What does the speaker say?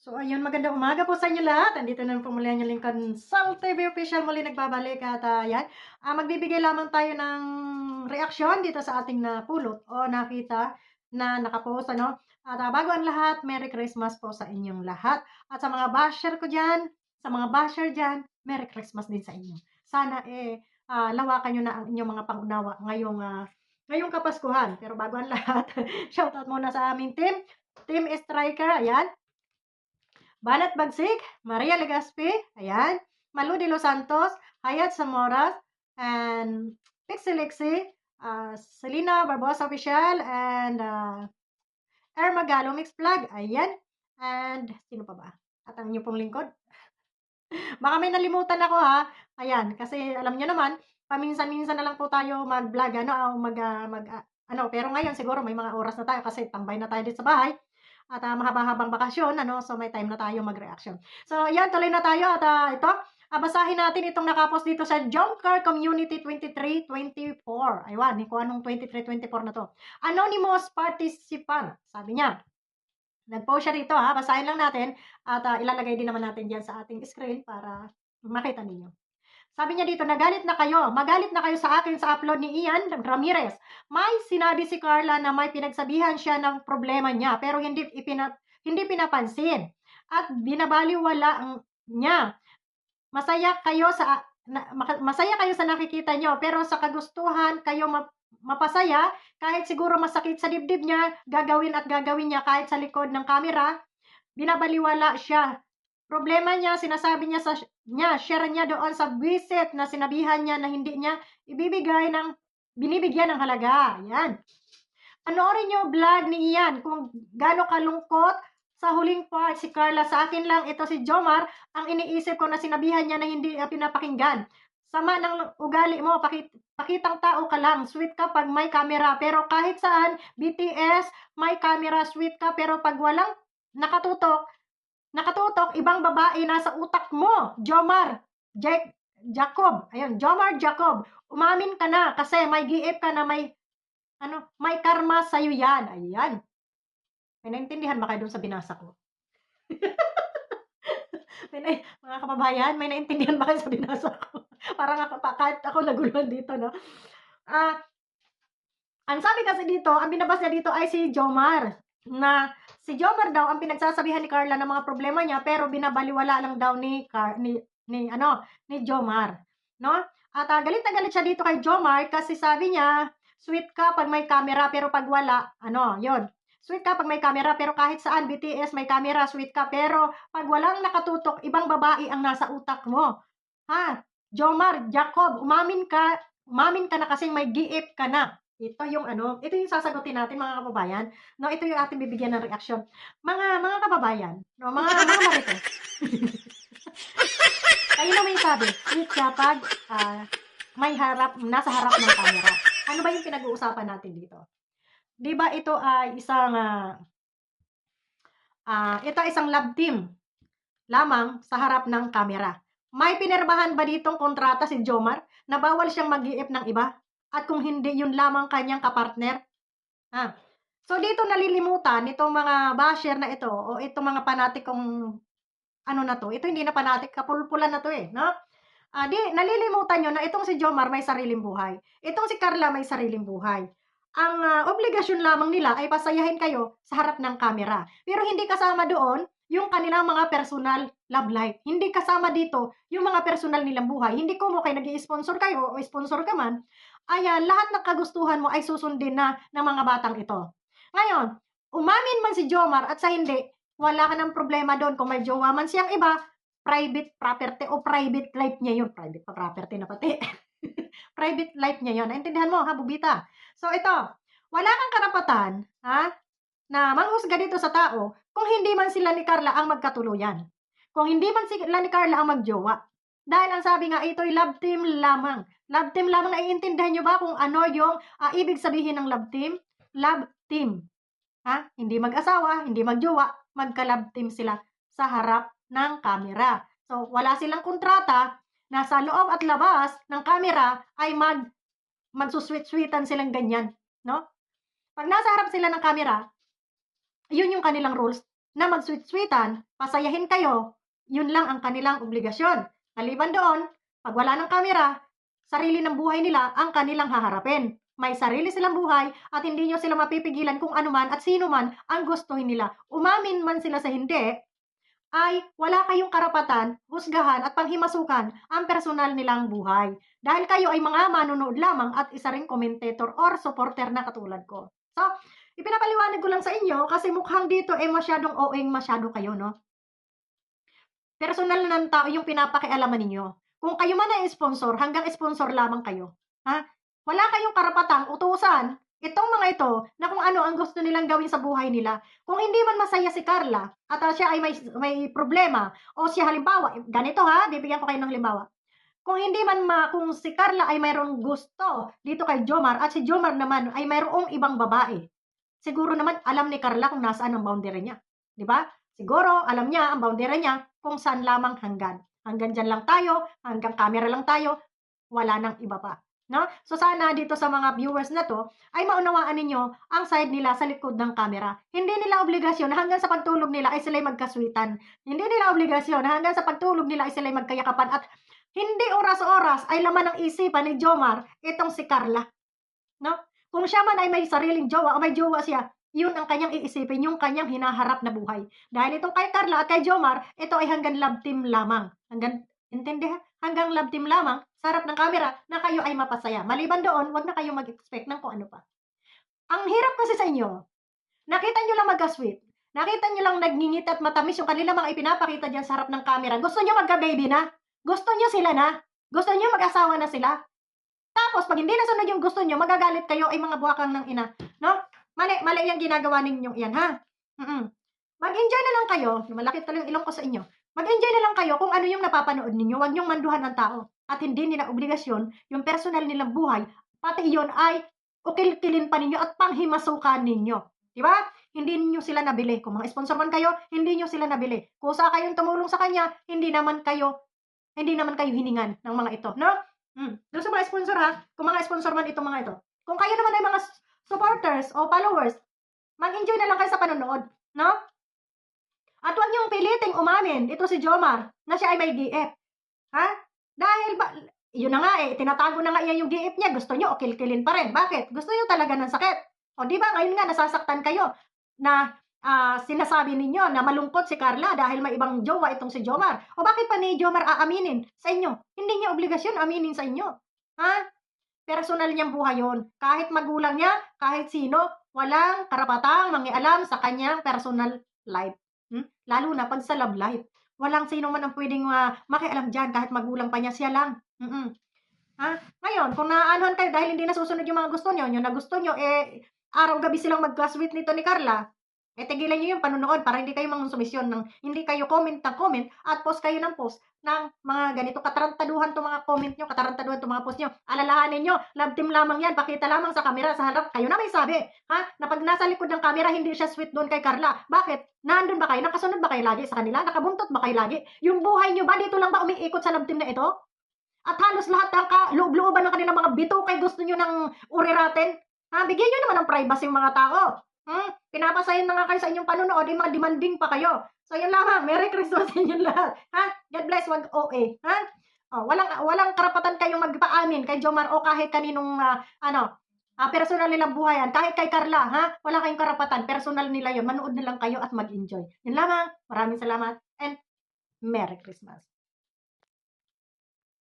So ayun, magandang umaga po sa inyo lahat. Andito na po muli ang inyong lingkod, Sal TV Official, muli nagbabalik at yan, magbibigay lamang tayo ng reaksyon dito sa ating napulot o nakita na nakapost, ano. At bago ang lahat, Merry Christmas po sa inyong lahat. At sa mga basher ko diyan, sa mga basher diyan, Merry Christmas din sa inyo. Sana lawakan niyo na ang inyong mga pangunawa ngayong Kapaskuhan. Pero bago ang lahat, shoutout muna sa aming Team Striker, ayan. Banat Bagsik, Maria Legaspi, ayan, Malu de los Santos, Hayat Zamora, and Pixie Lixie, Selena Barbosa Official, and Irma Galo Mix Vlog, ayan, and sino pa ba? At ang inyong pong lingkod. Baka may nalimutan ako ha, ayan, kasi alam niyo naman, paminsan-minsan na lang po tayo mag-vlog, ano, ano, pero ngayon siguro may mga oras na tayo kasi tambay na tayo dito sa bahay. At mahaba-habang bakasyon, ano, so may time na tayo mag-reaction. So, ayan, tuloy na tayo at ito, basahin natin itong nakapost dito sa Jomcar Community 2324. Aywan, kung anong 2324 na to. Anonymous participant, sabi niya. Nag-post siya dito ha, basahin lang natin at ilalagay din naman natin diyan sa ating screen para makita ninyo. Sabi niya dito, magalit na kayo sa akin sa upload ni Ian Ramirez. May sinabi si Carla na may pinagsabihan siya ng problema niya pero hindi pinapansin at binabaliwala niya. Masaya kayo sa nakikita niyo pero sa kagustuhan kayo mapasaya kahit siguro masakit sa dibdib niya, gagawin niya kahit sa likod ng camera, binabaliwala siya. Problema niya, sinasabi niya, share niya doon sa visit na sinabihan niya na hindi niya binibigyan ng halaga. Yan. Panoorin niyo vlog ni Ian kung gaano kalungkot sa huling part si Carla. Sa akin lang, ito si Jomar, ang iniisip ko na sinabihan niya na hindi pinapakinggan. Sama ng ugali mo, pakitang tao ka lang, sweet ka pag may camera, pero kahit saan, BTS, may camera, sweet ka, pero pag walang nakatutok, ibang babae nasa utak mo. Jacob. Ayun, Jomar Jacob. Umamin ka na kasi may giip ka na may karma sa'yo yan. Ayan. May naintindihan ba kayo dun sa binasa ko? Mga kababayan, may naintindihan ba kayo sa binasa ko? Parang kahit ako naguluhan dito, no? Ang sabi kasi dito, ang binabas niya dito ay si Jomar. Na si Jomar daw ang pinagsasabihan ni Carla ng mga problema niya pero binabaliwala lang daw ni Jomar, no? At galit na galit siya dito kay Jomar kasi sabi niya, sweet ka pag may camera pero pag wala, yon. Sweet ka pag may camera pero kahit saan BTS may camera, sweet ka pero pag walang nakatutok, ibang babae ang nasa utak mo. Ha? Jomar, Jacob, umamin ka na kasing may giip ka na. Ito yung sasagutin natin mga kababayan. No, ito yung ating bibigyan ng reaksyon. Mga kababayan, no, mga marites. Kayo na may sabi, sweet kapag nasa harap ng camera. Ano ba yung pinag-uusapan natin dito? 'Di ba ito ay isang love team lamang sa harap ng camera. May pinirmahan ba ditong kontrata si Jomar na bawal siyang mag-iip ng iba? At kung hindi, yun lamang kanyang kapartner? So dito nalilimutan itong mga basher na ito o itong mga panatikong na to, ito hindi na panatik, kapulpulan na to no? Nalilimutan nyo na itong si Jomar may sariling buhay. Itong si Carla may sariling buhay. Ang obligasyon lamang nila ay pasayahin kayo sa harap ng camera. Pero hindi kasama doon yung kanilang mga personal love life. Hindi kasama dito yung mga personal nilang buhay. Hindi ko mo kayo nag-i-sponsor kayo o sponsor ka man, lahat ng kagustuhan mo ay susundin na ng mga batang ito. Ngayon, umamin man si Jomar at sa hindi, wala ka ng problema doon. Kung may jowa man siyang iba, private property o private life niya yun. Private property na pati. Private life niya yun. Naintindihan mo, ha, Bubita? So, ito, wala kang karapatan, na manghusga dito sa tao kung hindi man sila ni Carla ang magkatuluyan. Kung hindi man sila ni Carla ang magjowa. Dahil ang sabi nga, ito'y love team lamang. Love team lamang, naiintindihan nyo ba kung ano yung ibig sabihin ng love team? Love team. Hindi mag-asawa, hindi magjowa, magka-love team sila sa harap ng camera. So, wala silang kontrata na sa loob at labas ng camera ay magsusweet-sweetan silang ganyan, no? Pag nasa harap sila ng camera, yun yung kanilang rules. na mag-sweet-sweetan, pasayahin kayo, yun lang ang kanilang obligasyon. Maliban doon, pag wala ng kamera, sarili ng buhay nila ang kanilang haharapin. May sarili silang buhay at hindi nyo sila mapipigilan kung ano man at sino man ang gustuhin nila. Umamin man sila sa hindi, ay wala kayong karapatan, husgahan at panghimasukan ang personal nilang buhay. Dahil kayo ay mga manonood lamang at isa ring commentator or supporter na katulad ko. So, ipinapaliwanag ko lang sa inyo kasi mukhang dito eh masyadong OA masyado kayo, no? Personal ng tao yung pinapakialaman ninyo. Kung kayo man ay sponsor, hanggang sponsor lamang kayo. Ha? Wala kayong karapatang utusan itong mga ito na kung ano ang gusto nilang gawin sa buhay nila. Kung hindi man masaya si Carla at siya ay may problema o siya halimbawa, ganito ha, bibigyan ko kayo ng halimbawa. Kung hindi man kung si Carla ay mayroong gusto dito kay Jomar at si Jomar naman ay mayroong ibang babae, siguro naman alam ni Carla kung nasaan ang boundary niya. Di ba? Siguro alam niya ang boundary niya kung saan lamang hanggan. Hanggang dyan lang tayo, hanggang camera lang tayo, wala nang iba pa. No? So sana dito sa mga viewers na to ay maunawaan ninyo ang side nila sa likod ng camera. Hindi nila obligasyon na hanggang sa pagtulog nila ay sila'y magkaswitan. Hindi nila obligasyon na hanggang sa pagtulog nila ay sila'y magkayakapan at hindi oras-oras ay laman ng isipan ni Jomar itong si Carla. No? Kung siya man ay may sariling jowa o may jowa siya, yun ang kanyang iisipin, yung kanyang hinaharap na buhay. Dahil itong kay Carla at kay Jomar, ito ay hanggang love team lamang. Intindi ha? Hanggang love team lamang sa harap ng camera na kayo ay mapasaya. Maliban doon, wag na kayo mag-expect ng kung ano pa. Ang hirap kasi sa inyo, nakita nyo lang magka-sweet. Nakita nyo lang nagngingit at matamis yung kanila mga ipinapakita dyan sa harap ng camera. Gusto nyo magka-baby na? Gusto nyo sila na? Gusto nyo mag-asawa na sila? Tapos, pag hindi nasunod yung gusto nyo, magagalit kayo ay mga buwakang ng ina. No? Mali yung ginagawa ninyong iyan, ha? Mag-enjoy na lang kayo. Malaki talaga yung ilong ko sa inyo. Mag-enjoy na lang kayo kung ano yung napapanood ninyo. Huwag nyong manduhan ang tao. At hindi nila obligasyon, yung personal nilang buhay, pati iyon ay ukil-kilin pa ninyo at panghimasukan ninyo. Diba? Hindi ninyo sila nabili. Kung mga sponsor man kayo, hindi nyo sila nabili. Kusa kayong tumulong sa kanya, hindi naman kayo hiningan ng mga ito, no? Doon sa mga sponsor ha, kung mga sponsor man itong mga ito. Kung kayo naman ay mga supporters o followers, mag-enjoy na lang kayo sa panonood, no? At huwag niyong piliting umamin, ito si Jomar, na siya ay may GF. Ha? Dahil yun na nga eh, tinatago na nga iya yung GF niya, gusto niyo o kilkilin pa rin. Bakit? Gusto niyo talaga ng sakit. O di ba ngayon nga nasasaktan kayo na sinasabi ninyo na malungkot si Carla dahil may ibang jowa itong si Jomar. O bakit pa ni Jomar aaminin sa inyo? Hindi niya obligasyon aminin sa inyo. Ha? Personal niyang buhay yun. Kahit magulang niya, kahit sino, walang karapatang mangialam sa kanyang personal life. Lalo na pag sa love life. Walang sino man ang pwedeng makialam dyan kahit magulang pa niya, siya lang. Ha? Ngayon, kung naaanuhan kayo dahil hindi nasusunod yung mga gusto nyo, yung na gusto nyo, araw-gabi silang mag-classmate nito ni Carla, tigilan nyo yung panunood para hindi kayo mangsumisyon ng hindi kayo comment ng comment at post kayo ng post ng mga ganito katarantaduhan to mga comment nyo, katarantaduhan to mga post nyo. Alalahanin nyo, love team lamang yan, pakita lamang sa camera, sa harap, kayo na may sabi, ha? Na pag nasa likod ng camera, hindi siya sweet doon kay Carla. Bakit? Nandun ba kayo? Nakasunod ba kayo lagi sa kanila? Nakabuntot ba kayo lagi? Yung buhay nyo ba, dito lang ba umiikot sa love team na ito? At halos lahat ng loob-looban ng kanilang mga bito kay gusto nyo ng uriratin? Ha? Bigyan nyo naman ng privacy yung mga tao. Pinapasahin na nga kayo sa inyong panunood, mga demanding pa kayo. So, yun lamang. Merry Christmas sa inyong lahat. Ha? God bless, wag OA. Ha? Walang karapatan kayong magpaamin kay Jomar o kahit kaninong, personal nilang buhayan. Kahit kay Carla, ha? Wala kayong karapatan. Personal nila yun. Manood na lang kayo at mag-enjoy. Yun lamang. Maraming salamat and Merry Christmas.